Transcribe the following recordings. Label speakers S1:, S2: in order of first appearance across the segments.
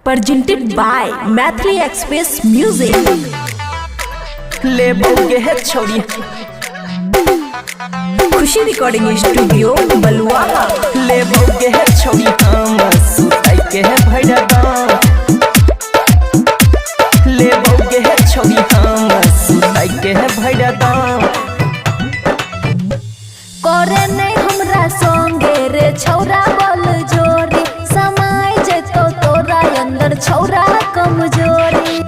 S1: presented by Mathli Express Music।
S2: ले बोगे है छोड़ी
S1: खुशी रिकॉर्डिंग स्टूडियो बलुआ।
S2: ले बोगे है छोड़ी हम सुताई के है भैया दाम। ले बोगे है छोड़ी हम सुताई के है भैया दाम।
S3: करे नहीं हमरा संगे रे छौरा बल जोरी समाय जतो तोरा अंदर छौरा कमजोरी।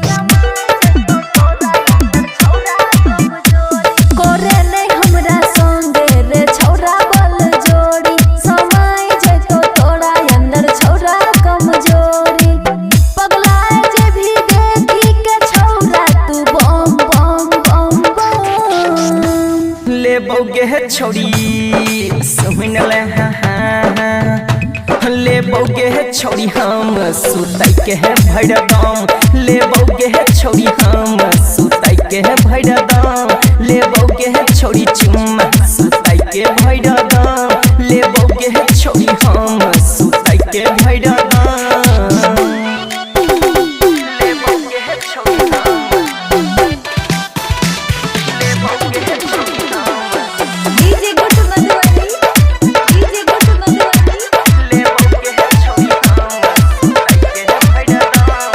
S3: करे नहीं हमरा संगे रे छौरा बल जोरी समाय जतो तोरा अंदर छौरा कमजोरी। पगलाए जे भी देखी के छौरा तू बम बम बम बम।
S2: ले बोगे है छोड़ी सुन ले ले बोगे है छोड़ी हम सुताई के है भैया दाम। ले बोगे है छोड़ी हम सुताई के है भैया दाम। ले बोगे है छोड़ी चुम्मा सुताई के भैया दाम। ले बोगे है छोड़ी हम सुताई के भैया दाम। ले बोगे है छोड़ी हम ले बोगे है छोड़ी हम
S3: डीजे गुट मधुबनी डीजे गुट मधुबनी।
S2: ले बोगे है छोड़ी हम सुताई के भैया दाम।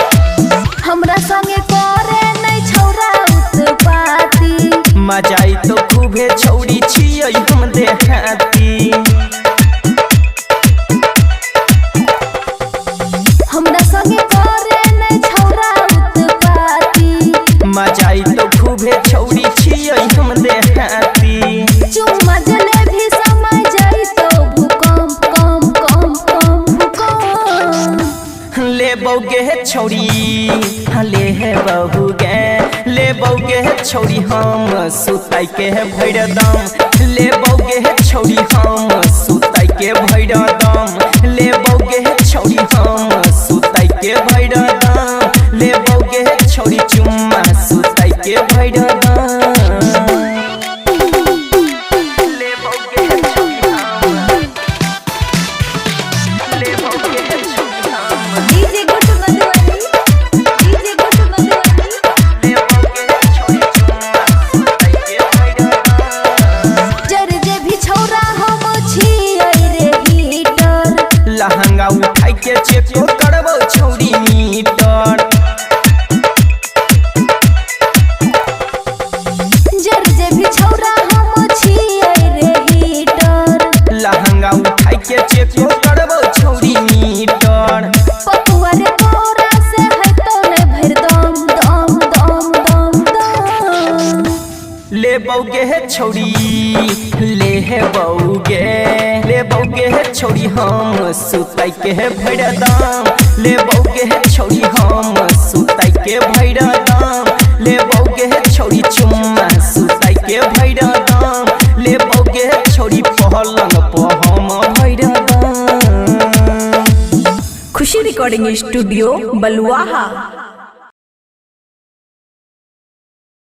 S3: हमरा संगे करे नहीं छौरा उत्पाती
S2: मजाई तो खूबे छौड़ी छियै हम देहाती।
S3: हमरा संगे करे नहीं छौरा उत्पाती
S2: मजाई तो खूबे छौड़ी छियै हम देहाती।
S3: चुम्मा जले भी समय जाई तो भूकंप कम कम कम भूकंप।
S2: ले बोगे है छौड़ी ले है बहू गे। ले बोगे है छौड़ी हम सुताई के है भैया दाम। ले बोगे है छौड़ी हम सुताई के भैया दाम। ले बोगे है छौड़ी हम सुताई के भैया दाम। ले बोगे है छौड़ी चुम्मा सुताई के भैया दाम। ले बोगे है छौड़ी हम ले बोगे है छौड़ी हम
S3: डीजे गुट मधुबनी डीजे गुट मधुबनी।
S2: ले बोगे है छौड़ी चुम्मा सुताई के भैया दाम।
S3: जर जे भी छौरा हम छियै रे हीटर
S2: लहंगा उठाई के चेको करबो छौड़ी मीटर।
S3: जर जे भी छौरा हम छियै रे हीटर।
S2: लहंगा उठाई के चेको करबो छौड़ी मीटर।
S3: पपुआ रे तोरा से है तो ने भर दम दम दम दम दम।
S2: ले बोगे है छौड़ी ले है बोगे। ले बोगे है छौड़ी हम सुताई के है भैया दाम। ले बोगे है छौड़ी हम सुताई के भैया दाम। ले बोगे है छौड़ी चुम्मा सुताई के भैया दाम। ले बोगे है छौड़ी पहलंग पर हम भैया दाम।
S1: खुशी रिकॉर्डिंग स्टूडियो बलुआ।